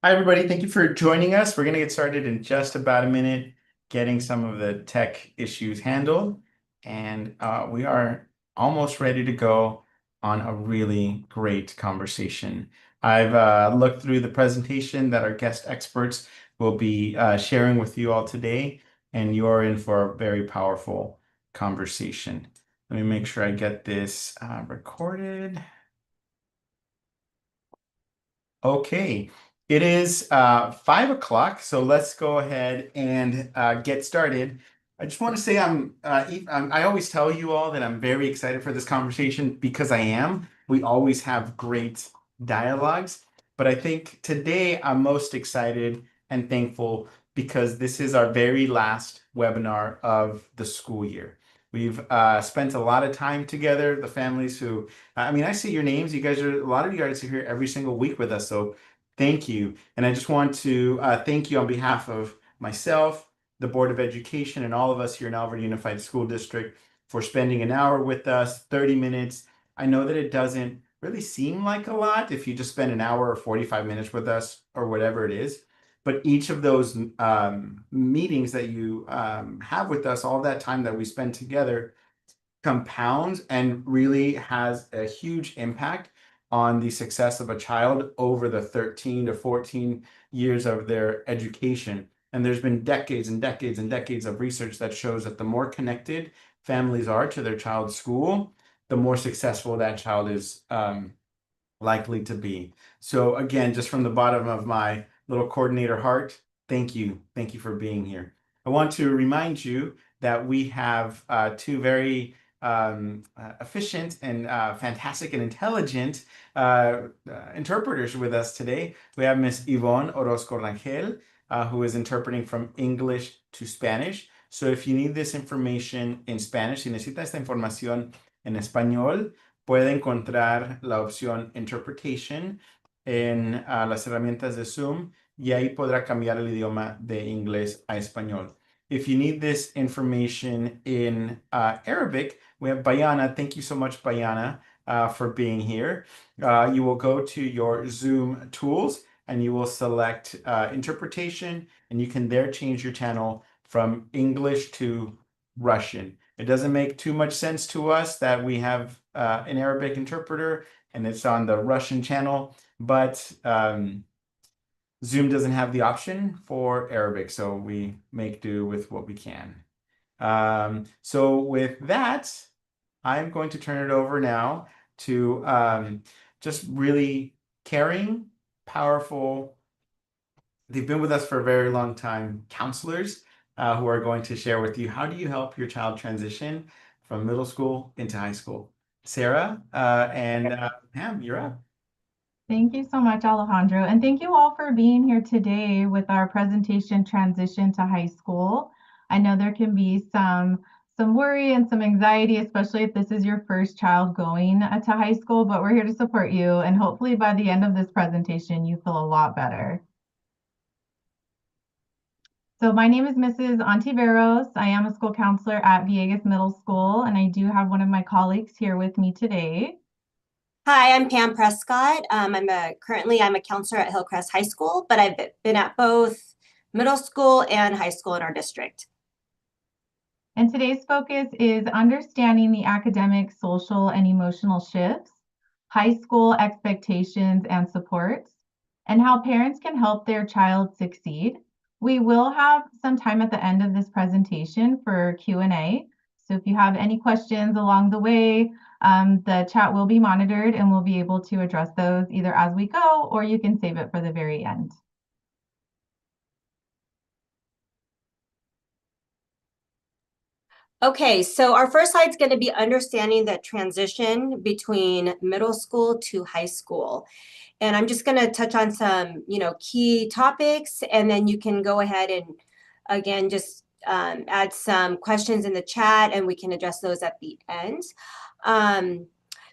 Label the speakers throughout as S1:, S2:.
S1: Hi, everybody. Thank you for joining us. We're going to get started in just about a minute, getting some of the tech issues handled. And we are almost ready to go on a really great conversation. I've looked through the presentation that our guest experts will be sharing with you all today, and you're in for a very powerful conversation. Let me make sure I get this recorded. Okay, it is 5 o'clock, so let's go ahead and get started. I just want to say I always tell you all that I'm very excited for this conversation because I am. We always have great dialogues, but I think today I'm most excited and thankful because this is our very last webinar of the school year. We've spent a lot of time together, the families who I mean, I see your names. A lot of you guys are here every single week with us. So thank you. And I just want to thank you on behalf of myself, the Board of Education, and all of us here in Alvord Unified School District for spending an hour with us, 30 minutes. I know that it doesn't really seem like a lot if you just spend an hour or 45 minutes with us or whatever it is. But each of those meetings that you have with us, all that time that we spend together, compounds and really has a huge impact on the success of a child over the 13 to 14 years of their education. And there's been decades and decades and decades of research that shows that the more connected families are to their child's school, the more successful that child is likely to be. So again, just from the bottom of my little coordinator heart, thank you. Thank you for being here. I want to remind you that we have two very efficient and fantastic and intelligent interpreters with us today. We have Miss Yvonne Orozco Rangel, who is interpreting from English to Spanish. So if you need this information in Spanish, si necesita esta información en español, puede encontrar la opción Interpretation en las herramientas de Zoom y ahí podrá cambiar el idioma de inglés a español. If you need this information in Arabic, we have Bayana. Thank you so much, Bayana, for being here. You will go to your Zoom tools and you will select interpretation, and you can there change your channel from English to Russian. It doesn't make too much sense to us that we have an Arabic interpreter and it's on the Russian channel, but Zoom doesn't have the option for Arabic, so we make do with what we can. So with that, I'm going to turn it over now to just really caring, powerful, they've been with us for a very long time, counselors who are going to share with you how do you help your child transition from middle school into high school. Sarah and Pam, you're up.
S2: Thank you so much, Alejandro. And thank you all for being here today with our presentation Transition to High School. I know there can be some worry and some anxiety, especially if this is your first child going to high school, but we're here to support you. And hopefully by the end of this presentation, you feel a lot better. So my name is Mrs. Ontiveros. I am a school counselor at Villegas Middle School, and I do have one of my colleagues here with me today.
S3: Hi, I'm Pam Prescott. Currently I'm a counselor at Hillcrest High School, but I've been at both middle school and high school in our district.
S2: And today's focus is understanding the academic, social, and emotional shifts, high school expectations and supports, and how parents can help their child succeed. We will have some time at the end of this presentation for Q&A. So if you have any questions along the way, the chat will be monitored and we'll be able to address those either as we go or you can save it for the very end.
S3: Okay, so our first slide is going to be understanding the transition between middle school to high school. And I'm just going to touch on some, key topics, and then you can go ahead and, again, just add some questions in the chat, and we can address those at the end.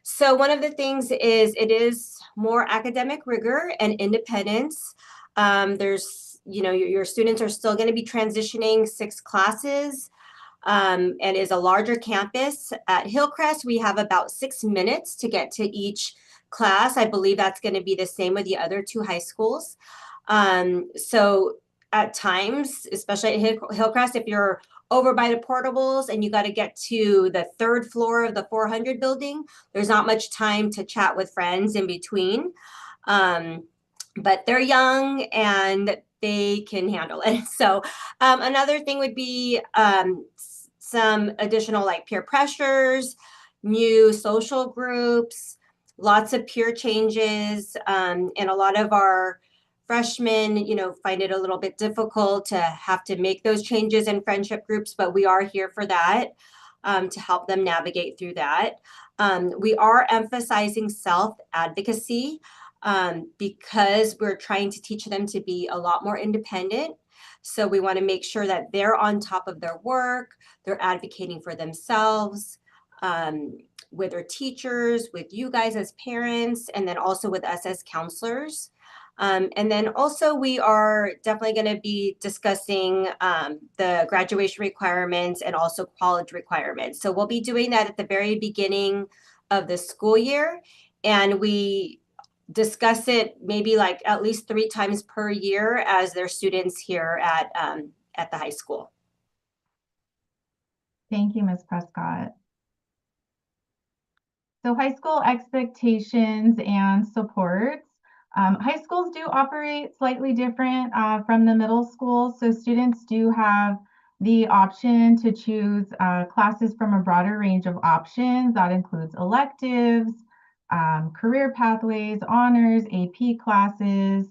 S3: So one of the things is it is more academic rigor and independence. There's, your students are still going to be transitioning 6 classes. And is a larger campus. At Hillcrest, we have about 6 minutes to get to each class. I believe that's going to be the same with the other 2 high schools. So at times, especially at Hillcrest, if you're over by the portables and you got to get to the third floor of the 400 building, there's not much time to chat with friends in between. But they're young and they can handle it. So another thing would be some additional like peer pressures, new social groups, lots of peer changes, and a lot of our freshmen, find it a little bit difficult to have to make those changes in friendship groups, but we are here for that, to help them navigate through that. We are emphasizing self-advocacy, because we're trying to teach them to be a lot more independent. So we want to make sure that they're on top of their work, they're advocating for themselves, with their teachers, with you guys as parents, and then also with us as counselors. And then also we are definitely going to be discussing the graduation requirements and also college requirements. So we'll be doing that at the very beginning of the school year. And we discuss it maybe like at least 3 times per year as their students here at the high school.
S2: Thank you, Ms. Prescott. So high school expectations and supports. High schools do operate slightly different from the middle school. So students do have the option to choose classes from a broader range of options. That includes electives, career pathways, honors, AP classes.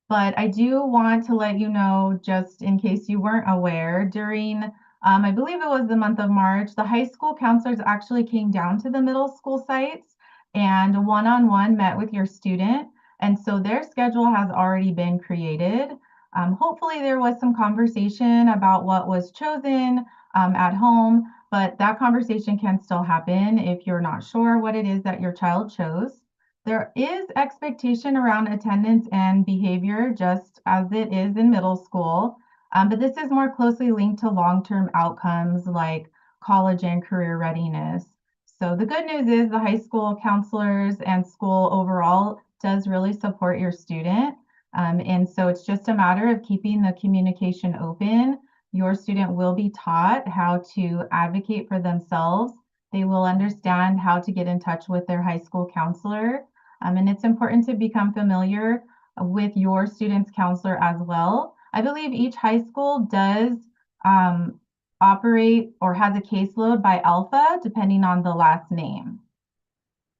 S2: But I do want to let you know, just in case you weren't aware, during I believe it was the month of March, the high school counselors actually came down to the middle school sites and one-on-one met with your student. And so their schedule has already been created. Hopefully there was some conversation about what was chosen at home, but that conversation can still happen if you're not sure what it is that your child chose. There is expectation around attendance and behavior, just as it is in middle school. But this is more closely linked to long-term outcomes like college and career readiness. So the good news is the high school counselors and school overall does really support your student. And so it's just a matter of keeping the communication open. Your student will be taught how to advocate for themselves. They will understand how to get in touch with their high school counselor. And it's important to become familiar with your student's counselor as well. I believe each high school does operate or has a caseload by alpha, depending on the last name.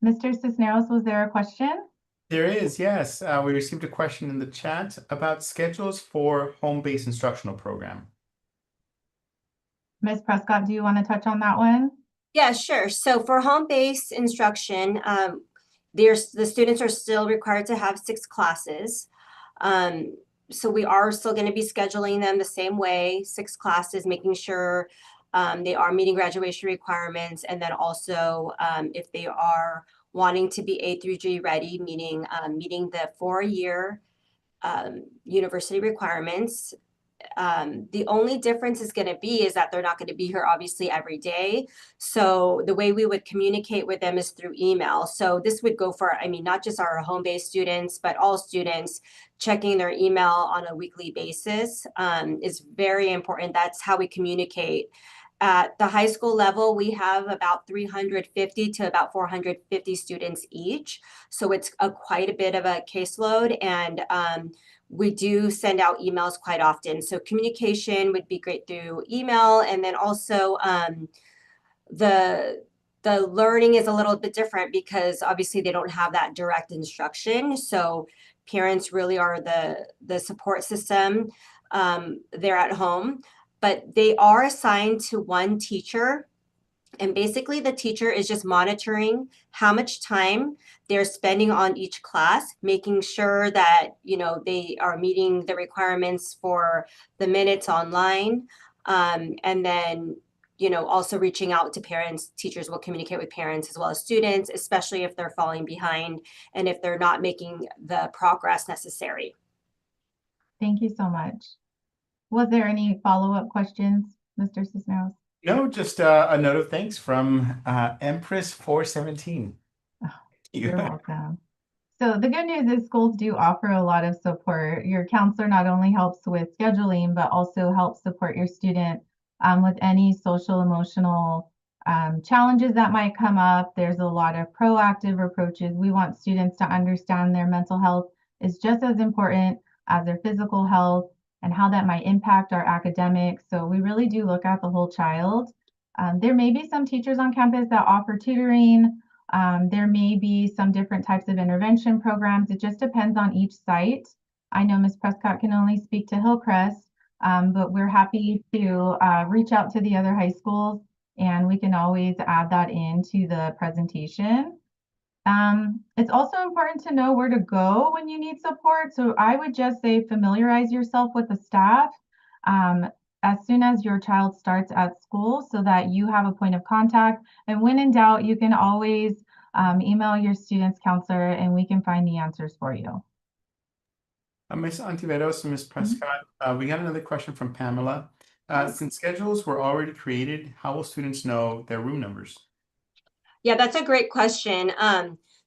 S2: Mr. Cisneros, was there a question?
S1: There is, yes. We received a question in the chat about schedules for home-based instructional program.
S2: Ms. Prescott, do you want to touch on that one?
S3: Yeah, sure. So for home-based instruction, the students are still required to have 6 classes. So we are still going to be scheduling them the same way, 6 classes, making sure they are meeting graduation requirements. And then also if they are wanting to be A through G ready, meaning meeting the 4-year university requirements. The only difference is going to be is that they're not going to be here obviously every day. So the way we would communicate with them is through email. So this would go for, not just our home-based students, but all students. Checking their email on a weekly basis is very important. That's how we communicate. At the high school level, we have about 350 to about 450 students each. So it's quite a bit of a caseload, and we do send out emails quite often. So communication would be great through email. And then also the learning is a little bit different because obviously they don't have that direct instruction. So parents really are the support system. They're at home, but they are assigned to one teacher. And basically the teacher is just monitoring how much time they're spending on each class, making sure that, they are meeting the requirements for the minutes online. And then, also reaching out to parents. Teachers will communicate with parents as well as students, especially if they're falling behind and if they're not making the progress necessary.
S2: Thank you so much. Was there any follow-up questions, Mr. Cisneros?
S1: No, just a note of thanks from Empress 417.
S2: You're welcome. So the good news is schools do offer a lot of support. Your counselor not only helps with scheduling, but also helps support your student with any social emotional challenges that might come up. There's a lot of proactive approaches. We want students to understand their mental health is just as important as their physical health and how that might impact our academics. So we really do look at the whole child. There may be some teachers on campus that offer tutoring. There may be some different types of intervention programs. It just depends on each site. I know Ms. Prescott can only speak to Hillcrest, but we're happy to reach out to the other high schools, and we can always add that into the presentation. It's also important to know where to go when you need support. So I would just say familiarize yourself with the staff as soon as your child starts at school so that you have a point of contact. And when in doubt, you can always email your student's counselor and we can find the answers for you.
S1: Ms. Antiveros and Ms. Prescott, we got another question from Pamela. Since schedules were already created, how will students know their room numbers?
S3: Yeah, that's a great question.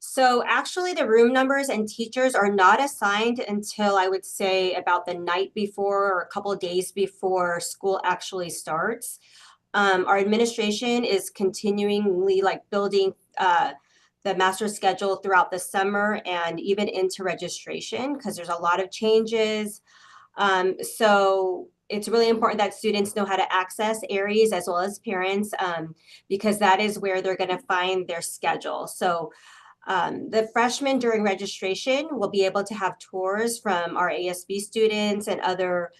S3: So actually the room numbers and teachers are not assigned until I would say about the night before or a couple of days before school actually starts. Our administration is continually like building the master schedule throughout the summer and even into registration because there's a lot of changes. So it's really important that students know how to access Aries as well as parents because that is where they're going to find their schedule. So the freshmen during registration will be able to have tours from our ASB students and other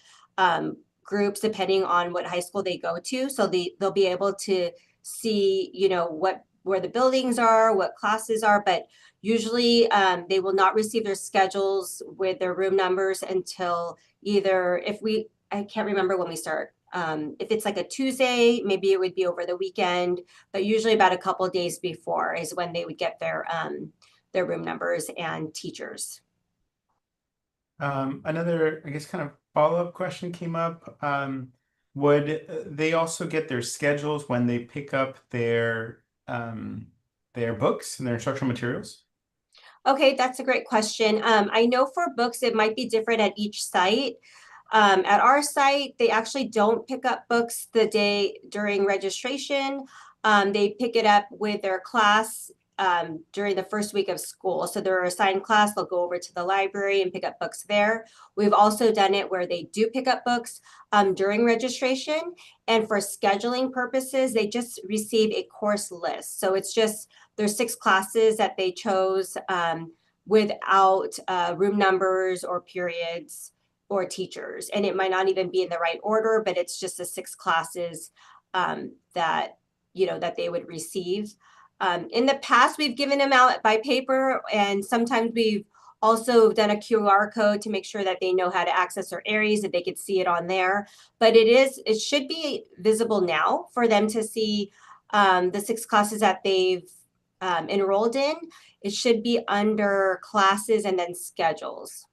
S3: groups depending on what high school they go to. So they'll be able to see, you know, where the buildings are, what classes are, but usually they will not receive their schedules with their room numbers until either I can't remember when we start. If it's like a Tuesday, maybe it would be over the weekend, but usually about a couple of days before is when they would get their room numbers and teachers.
S1: Another, I guess, kind of follow-up question came up. Would they also get their schedules when they pick up their books and their instructional materials?
S3: Okay, that's a great question. I know for books, it might be different at each site. At our site, they actually don't pick up books the day during registration. They pick it up with their class during the first week of school. So they're assigned class, they'll go over to the library and pick up books there. We've also done it where they do pick up books during registration. And for scheduling purposes, they just receive a course list. So it's just, there's 6 classes that they chose without room numbers or periods or teachers. And it might not even be in the right order, but it's just the 6 classes that, you know, that they would receive. In the past, we've given them out by paper, and sometimes we've also done a QR code to make sure that they know how to access their Aries, that they could see it on there. But it should be visible now for them to see the 6 classes that they've enrolled in. It should be under classes and then schedules.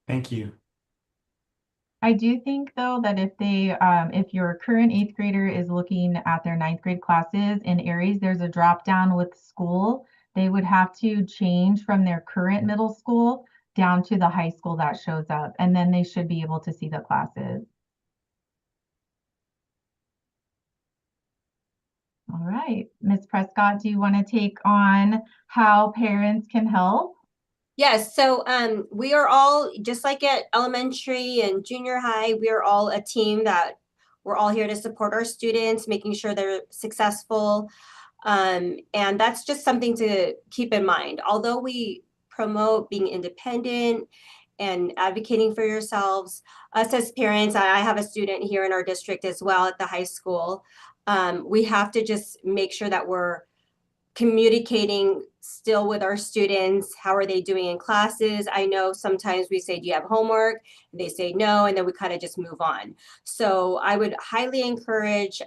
S1: Thank you.
S2: I do think though that if your current 8th grader is looking at their 9th grade classes in Aries, there's a drop down with school. They would have to change from their current middle school down to the high school that shows up, and then they should be able to see the classes. All right, Ms. Prescott, do you want to take on how parents can help?
S3: Yes, so we are all, just like at elementary and junior high, we are all a team that we're all here to support our students, making sure they're successful. And that's just something to keep in mind. Although we promote being independent and advocating for yourselves, us as parents, I have a student here in our district as well at the high school. We have to just make sure that we're communicating still with our students. How are they doing in classes? I know sometimes we say, do you have homework? They say no, and then we kind of just move on. So I would highly encourage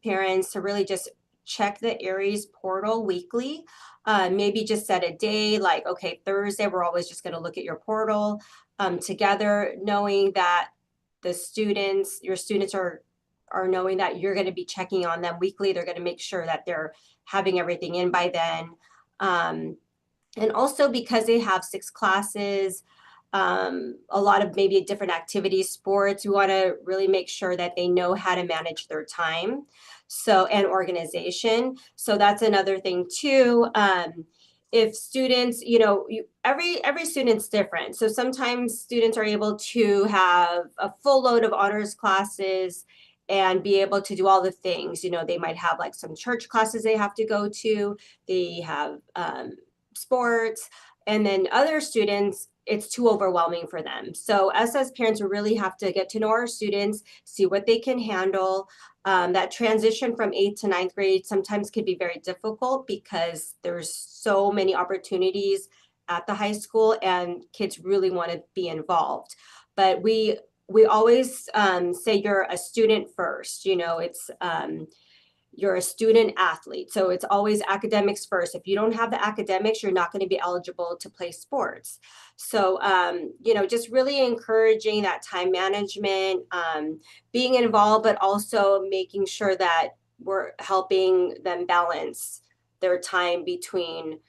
S3: parents to really just check the Aries portal weekly. Maybe just set a day like, okay, Thursday, we're always just going to look at your portal together, knowing that your students are knowing that you're going to be checking on them weekly. They're going to make sure that they're having everything in by then. And also because they have 6 classes, a lot of maybe different activities, sports, we want to really make sure that they know how to manage their time. So, and organization. So that's another thing too. If students, every student's different. So sometimes students are able to have a full load of honors classes and be able to do all the things. They might have like some church classes they have to go to. They have sports, and then other students, it's too overwhelming for them. So us as parents, we really have to get to know our students, see what they can handle. That transition from 8th to 9th grade sometimes could be very difficult because there's so many opportunities at the high school and kids really want to be involved. But we always say you're a student first. You're a student athlete. So it's always academics first. If you don't have the academics, you're not going to be eligible to play sports. So, just really encouraging that time management, being involved, but also making sure that we're helping them balance their time between,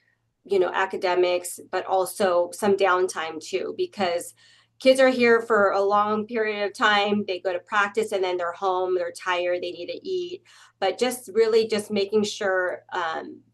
S3: academics, but also some downtime too, because kids are here for a long period of time. They go to practice and then they're home, they're tired, they need to eat. But just really just making sure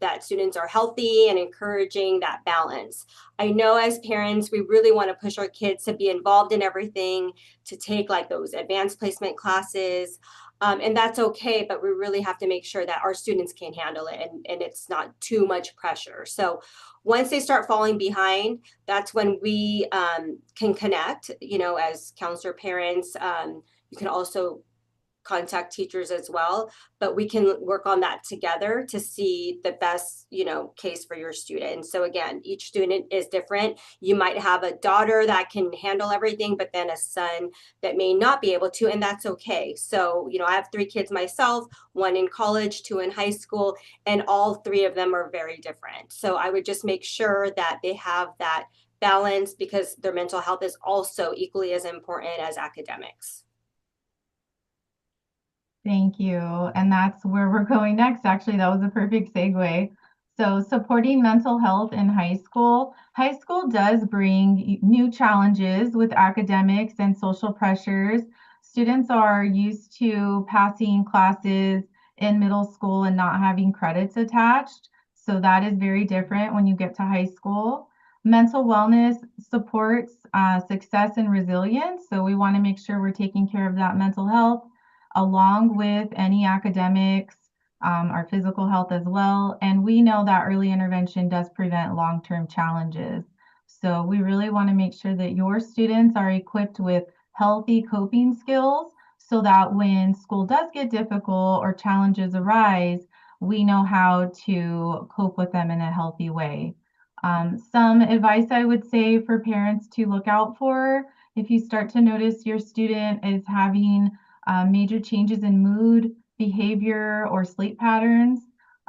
S3: that students are healthy and encouraging that balance. I know as parents, we really want to push our kids to be involved in everything, to take like those advanced placement classes. And that's okay, but we really have to make sure that our students can handle it and it's not too much pressure. So once they start falling behind, that's when we can connect, as counselor parents. You can also contact teachers as well, but we can work on that together to see the best, case for your student. So again, each student is different. You might have a daughter that can handle everything, but then a son that may not be able to, and that's okay. So, I have 3 kids myself, 1 in college, 2 in high school, and all 3 of them are very different. So I would just make sure that they have that balance because their mental health is also equally as important as academics.
S2: Thank you. And that's where we're going next. Actually, that was a perfect segue. So supporting mental health in high school. High school does bring new challenges with academics and social pressures. Students are used to passing classes in middle school and not having credits attached. So that is very different when you get to high school. Mental wellness supports success and resilience. So we want to make sure we're taking care of that mental health along with any academics, our physical health as well. And we know that early intervention does prevent long-term challenges. So we really want to make sure that your students are equipped with healthy coping skills so that when school does get difficult or challenges arise, we know how to cope with them in a healthy way. Some advice I would say for parents to look out for if you start to notice your student is having major changes in mood, behavior, or sleep patterns.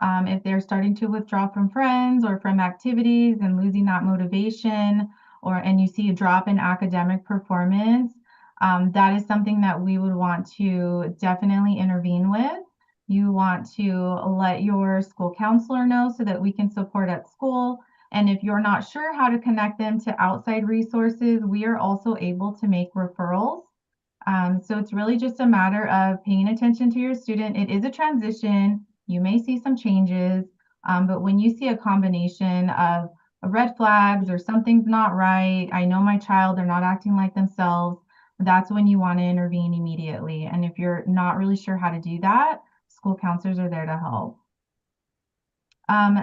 S2: If they're starting to withdraw from friends or from activities and losing that motivation, and you see a drop in academic performance, that is something that we would want to definitely intervene with. You want to let your school counselor know so that we can support at school. And if you're not sure how to connect them to outside resources, we are also able to make referrals. So it's really just a matter of paying attention to your student. It is a transition. You may see some changes, but when you see a combination of red flags or something's not right, I know my child, they're not acting like themselves, that's when you want to intervene immediately. And if you're not really sure how to do that, school counselors are there to help.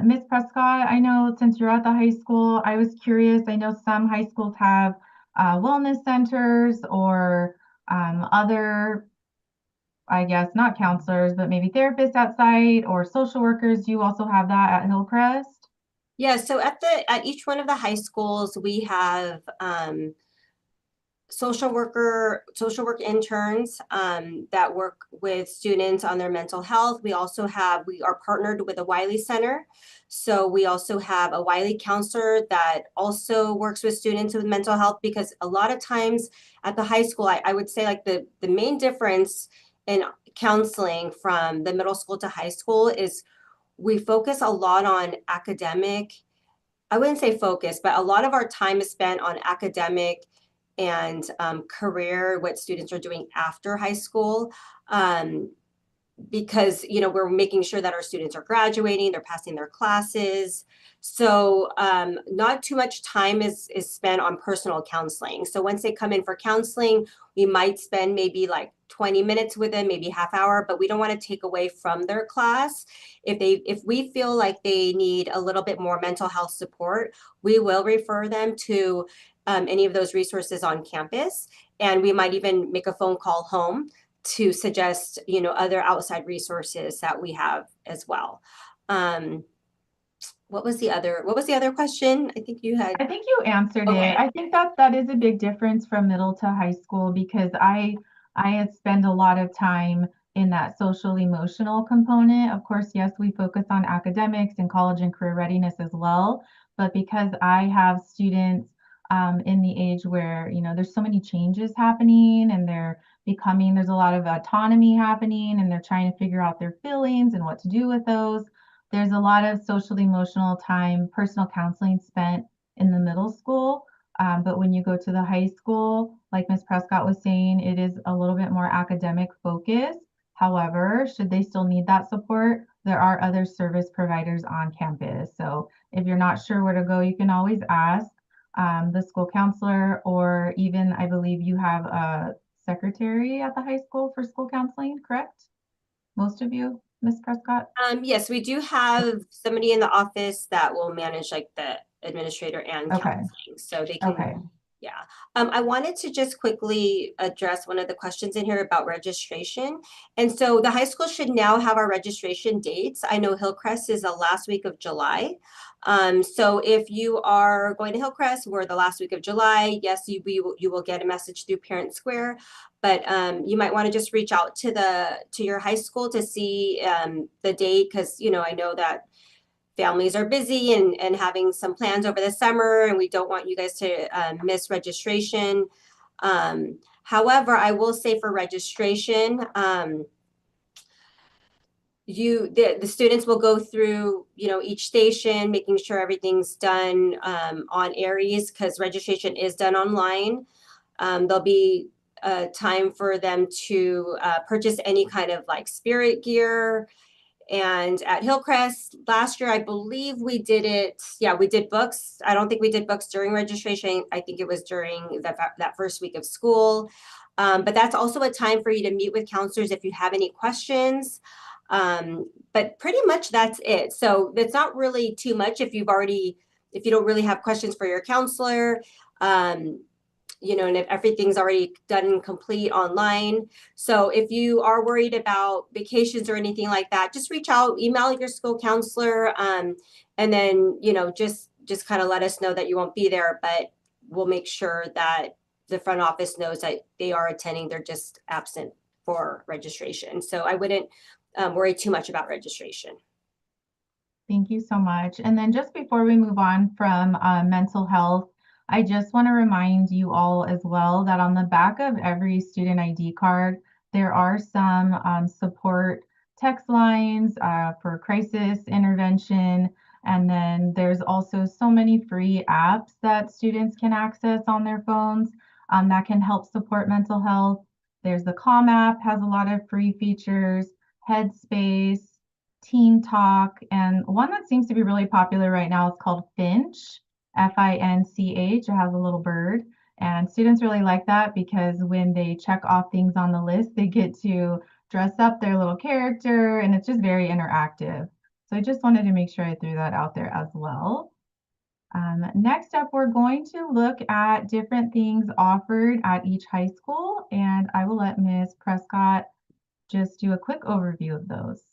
S2: Ms. Prescott, I know since you're at the high school, I was curious. I know some high schools have wellness centers or other, I guess, not counselors, but maybe therapists at site or social workers. Do you also have that at Hillcrest?
S3: Yeah, so at each one of the high schools, we have social work interns that work with students on their mental health. We are partnered with a Wiley Center. So we also have a Wiley counselor that also works with students with mental health, because a lot of times at the high school, I would say like the main difference in counseling from the middle school to high school is we focus a lot on academic I wouldn't say focus, but a lot of our time is spent on academic and career, what students are doing after high school. Because we're making sure that our students are graduating, they're passing their classes. So not too much time is spent on personal counseling. So once they come in for counseling, we might spend maybe like 20 minutes with them, maybe half hour, but we don't want to take away from their class. If we feel like they need a little bit more mental health support, we will refer them to any of those resources on campus, and we might even make a phone call home to suggest, other outside resources that we have as well. What was the other question? I think you had.
S2: I think you answered
S3: Okay.
S2: it. I think that is a big difference from middle to high school because I spend a lot of time in that social emotional component. Of course, yes, we focus on academics and college and career readiness as well. But because I have students in the age where, there's so many changes happening and there's a lot of autonomy happening and they're trying to figure out their feelings and what to do with those. There's a lot of social emotional time, personal counseling spent in the middle school. But when you go to the high school, like Ms. Prescott was saying, it is a little bit more academic focused. However, should they still need that support, there are other service providers on campus. So if you're not sure where to go, you can always ask the school counselor, or even I believe you have a secretary at the high school for school counseling, correct? Most of you, Ms. Prescott?
S3: Yes, we do have somebody in the office that will manage like the administrator and
S2: Okay.
S3: counseling, so they can.
S2: Okay.
S3: Yeah. I wanted to just quickly address one of the questions in here about registration. And so the high school should now have our registration dates. I know Hillcrest is the last week of July. So if you are going to Hillcrest, we're the last week of July. Yes, you will get a message through Parent Square, but you might want to just reach out to your high school to see the date, because I know that families are busy and having some plans over the summer, and we don't want you guys to miss registration. However, I will say for registration, the students will go through each station, making sure everything's done on Aries, because registration is done online. There'll be time for them to purchase any kind of like spirit gear. And at Hillcrest last year, I believe we did it. Yeah, we did books. I don't think we did books during registration. I think it was during that first week of school. But that's also a time for you to meet with counselors if you have any questions. But pretty much that's it. So it's not really too much if you don't really have questions for your counselor. And if everything's already done and complete online. So if you are worried about vacations or anything like that, just reach out, email your school counselor, and then, just kind of let us know that you won't be there, but we'll make sure that the front office knows that they are attending. They're just absent for registration. So I wouldn't worry too much about registration.
S2: Thank you so much. And then just before we move on from mental health, I just want to remind you all as well that on the back of every student ID card, there are some support text lines for crisis intervention. And then there's also so many free apps that students can access on their phones that can help support mental health. There's the Calm app, has a lot of free features, Headspace, Teen Talk, and one that seems to be really popular right now is called Finch. Finch. It has a little bird. And students really like that because when they check off things on the list, they get to dress up their little character, and it's just very interactive. So I just wanted to make sure I threw that out there as well. Next up, we're going to look at different things offered at each high school, and I will let Ms. Prescott just do a quick overview of those.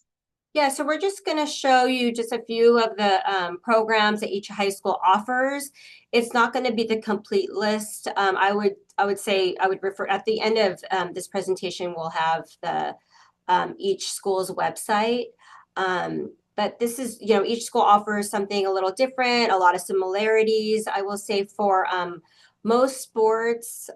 S3: Yeah, so we're just going to show you just a few of the programs that each high school offers. It's not going to be the complete list. I would say I would refer at the end of this presentation. We'll have the each school's website. But this is, each school offers something a little different, a lot of similarities. I will say for most sports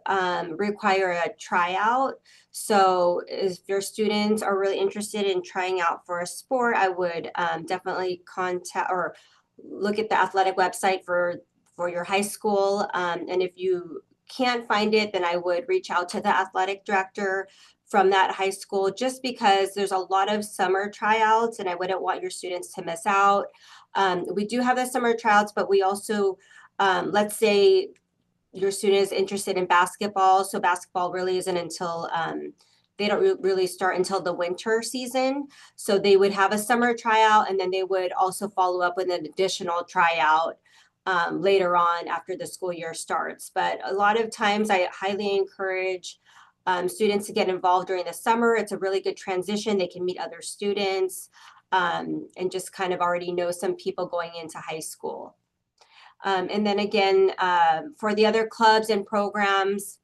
S3: require a tryout. So if your students are really interested in trying out for a sport, I would definitely contact or look at the athletic website for your high school. And if you can't find it, then I would reach out to the athletic director from that high school, just because there's a lot of summer tryouts and I wouldn't want your students to miss out. We do have the summer tryouts, but we also, let's say your student is interested in basketball. So basketball really isn't until, they don't really start until the winter season. So they would have a summer tryout and then they would also follow up with an additional tryout later on after the school year starts. But a lot of times I highly encourage students to get involved during the summer. It's a really good transition. They can meet other students and just kind of already know some people going into high school. And then again, for the other clubs and programs,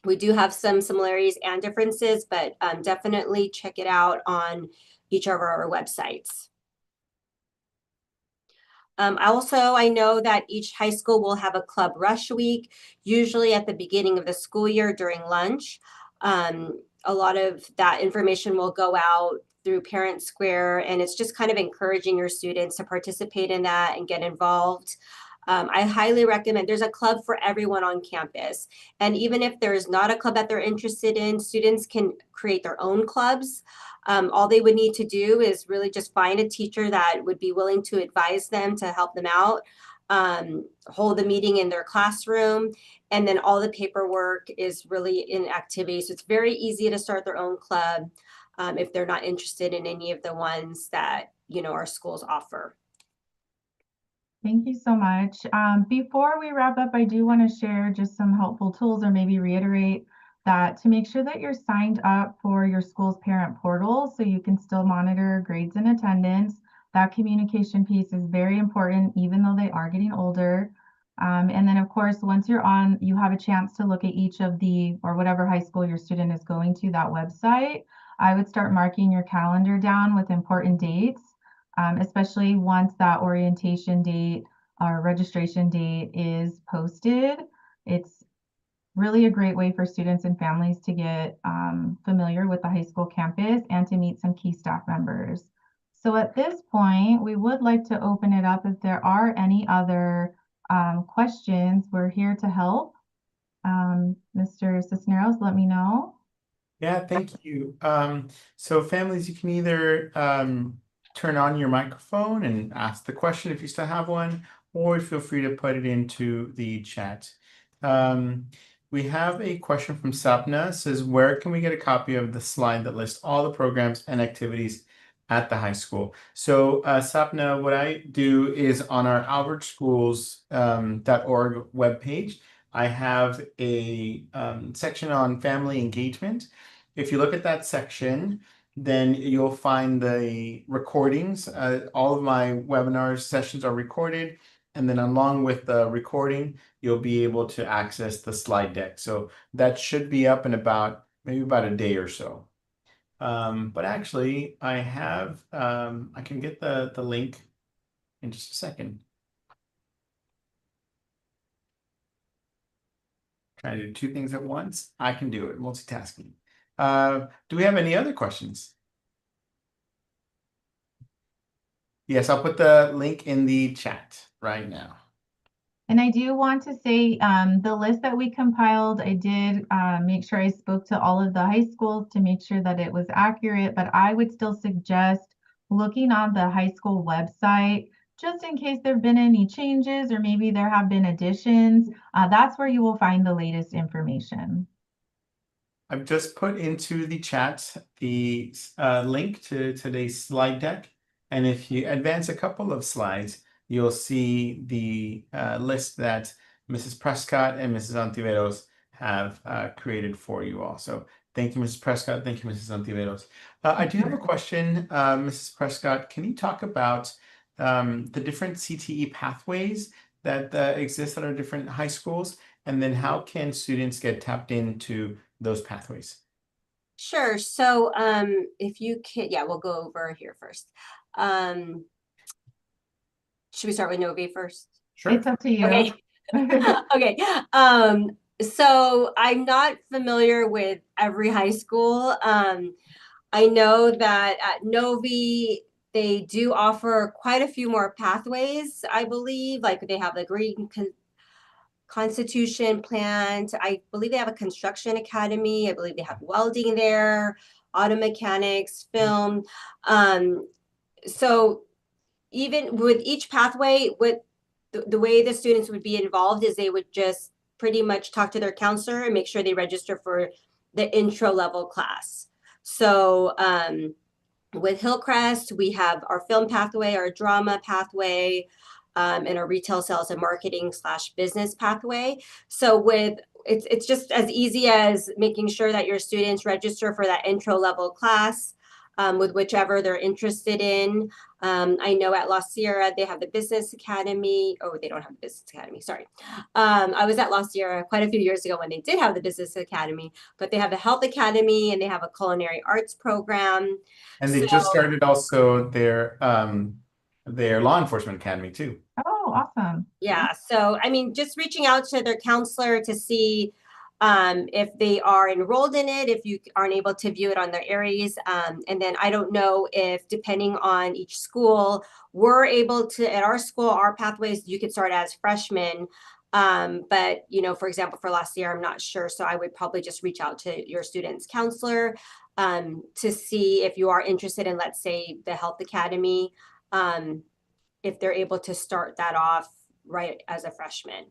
S3: we do have some similarities and differences, but definitely check it out on each of our websites. I know that each high school will have a club rush week, usually at the beginning of the school year during lunch. A lot of that information will go out through Parent Square, and it's just kind of encouraging your students to participate in that and get involved. I highly recommend, there's a club for everyone on campus. And even if there's not a club that they're interested in, students can create their own clubs. All they would need to do is really just find a teacher that would be willing to advise them to help them out, hold the meeting in their classroom, and then all the paperwork is really in activities. So it's very easy to start their own club if they're not interested in any of the ones that, you know, our schools offer.
S2: Thank you so much. Before we wrap up, I do want to share just some helpful tools or maybe reiterate that to make sure that you're signed up for your school's parent portal so you can still monitor grades and attendance. That communication piece is very important, even though they are getting older. And then, of course, once you're on, you have a chance to look at each of the, or whatever high school your student is going to, that website. I would start marking your calendar down with important dates. Especially once that orientation date or registration date is posted. It's really a great way for students and families to get familiar with the high school campus and to meet some key staff members. So at this point, we would like to open it up if there are any other questions. We're here to help. Mr. Cisneros, let me know.
S1: Yeah, thank you. So families, you can either turn on your microphone and ask the question if you still have one, or feel free to put it into the chat. We have a question from Sapna. It says, where can we get a copy of the slide that lists all the programs and activities at the high school? So Sapna, what I do is on our albertschools.org webpage, I have a section on family engagement. If you look at that section, then you'll find the recordings. All of my webinar sessions are recorded. And then along with the recording, you'll be able to access the slide deck. So that should be up in maybe about a day or so. But actually, I can get the link in just a second. Trying to do two things at once. I can do it, multitasking. Do we have any other questions? Yes, I'll put the link in the chat right now.
S2: And I do want to say the list that we compiled, I did make sure I spoke to all of the high schools to make sure that it was accurate, but I would still suggest looking on the high school website, just in case there have been any changes or maybe there have been additions. That's where you will find the latest information.
S1: I've just put into the chat the link to today's slide deck. And if you advance a couple of slides, you'll see the list that Mrs. Prescott and Mrs. Ontiveros have created for you all. So thank you, Mrs. Prescott. Thank you, Mrs. Ontiveros. I do have a question, Mrs. Prescott. Can you talk about the different CTE pathways that exist at our different high schools? And then how can students get tapped into those pathways?
S3: Sure. So if you can, yeah, we'll go over here first. Should we start with Novi first?
S1: Sure.
S2: It's up to you.
S3: Okay. Okay. So I'm not familiar with every high school. I know that at Novi, They do offer quite a few more pathways, I believe. Like they have the Green Constitution plant. I believe they have a construction academy. I believe they have welding there, auto mechanics, film. So even with each pathway, with the way the students would be involved is they would just pretty much talk to their counselor and make sure they register for the intro level class. So with Hillcrest, we have our film pathway, our drama pathway, and our retail sales and marketing / business pathway. So with it's just as easy as making sure that your students register for that intro level class with whichever they're interested in. I know at La Sierra, they have the business academy. Oh, they don't have the business academy. Sorry. I was at La Sierra quite a few years ago when they did have the business academy, but they have the health academy and they have a culinary arts program.
S1: And they
S3: So
S1: just started also their law enforcement academy too.
S2: Oh, awesome.
S3: yeah, so I mean, just reaching out to their counselor to see if they are enrolled in it, if you aren't able to view it on their Aries. And then I don't know if, depending on each school, we're able to, at our school, our pathways, you could start as freshmen. But, you know, for example, for last year, I'm not sure. So I would probably just reach out to your student's counselor to see if you are interested in, let's say, the health academy, if they're able to start that off right as a freshman.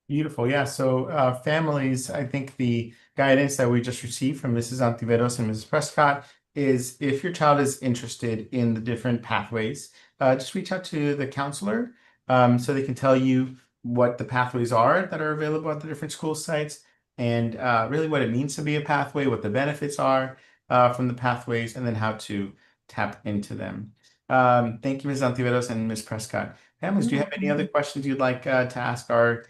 S1: Beautiful. Yeah. So families, I think the guidance that we just received from Mrs. Antiveros and Mrs. Prescott is if your child is interested in the different pathways, just reach out to the counselor so they can tell you what the pathways are that are available at the different school sites and really what it means to be a pathway, what the benefits are from the pathways, and then how to tap into them. Thank you, Ms. Antiveros and Ms. Prescott. Families, do you have any other questions you'd like to ask our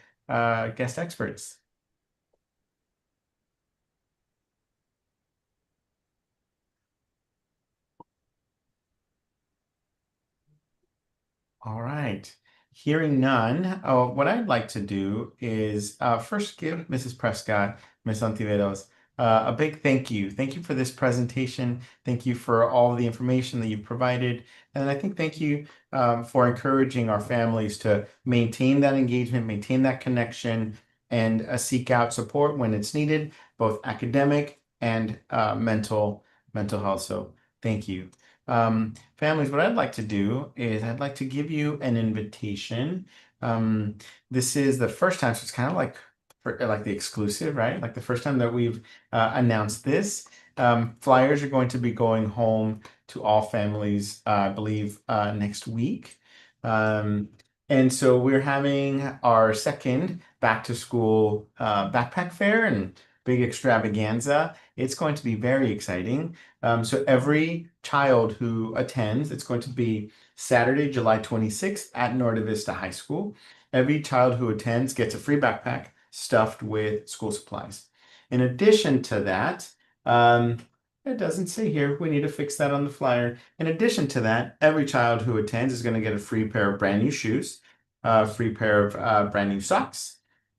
S1: guest experts? All right. Hearing none, what I'd like to do is first give Mrs. Prescott, Ms. Antiveros, a big thank you. Thank you for this presentation. Thank you for all the information that you've provided. And I think thank you for encouraging our families to maintain that engagement, maintain that connection, and seek out support when it's needed, both academic and mental health. So thank you. Families, what I'd like to do is I'd like to give you an invitation. This is the first time, so it's kind of like the exclusive, right? Like the first time that we've announced this. Flyers are going to be going home to all families, I believe, next week. And so we're having our second back to school backpack fair and big extravaganza. It's going to be very exciting. So every child who attends, it's going to be Saturday, July 26th at Norte Vista High School. Every child who attends gets a free backpack stuffed with school supplies. In addition to that, it doesn't say here, we need to fix that on the flyer. In addition to that, every child who attends is going to get a free pair of brand new shoes, a free pair of brand new socks.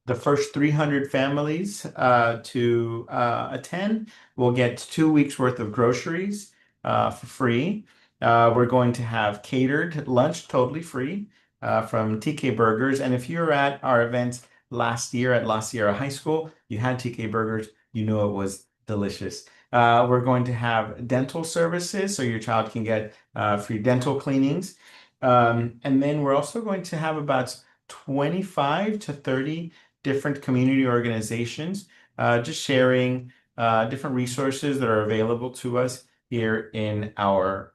S1: The first 300 families to attend will get 2 weeks worth of groceries for free. We're going to have catered lunch totally free from TK Burgers. And if you were at our event last year at La Sierra High School, you had TK Burgers, you know it was delicious. We're going to have dental services, so your child can get free dental cleanings. And then we're also going to have about 25 to 30 different community organizations just sharing different resources that are available to us here in our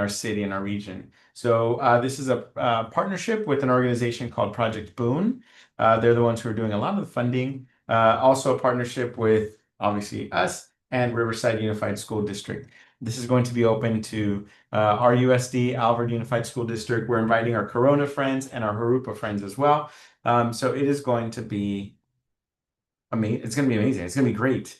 S1: city, in our region. So this is a partnership with an organization called Project Boone. They're the ones who are doing a lot of the funding. Also a partnership with, obviously, us and Riverside Unified School District. This is going to be open to RUSD, Alvord Unified School District. We're inviting our Corona friends and our Jurupa friends as well. So it is going to be amazing. It's going to be amazing. It's going to be great.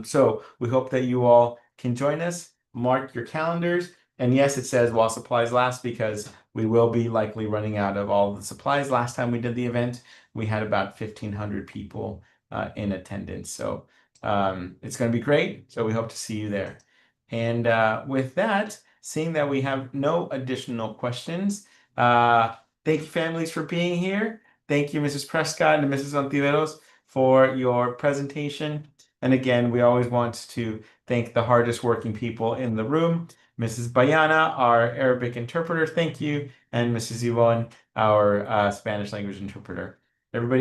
S1: So we hope that you all can join us. Mark your calendars. And yes, it says while supplies last because we will be likely running out of all the supplies. Last time we did the event, we had about 1,500 people in attendance. So it's going to be great. So we hope to see you there. And with that, seeing that we have no additional questions, thank you, families, for being here. Thank you, Mrs. Prescott and Mrs. Ontiveros, for your presentation. And again, we always want to thank the hardest working people in the room. Mrs. Bayana, our Arabic interpreter, thank you. And Mrs. Yvonne, our Spanish language interpreter. Everybody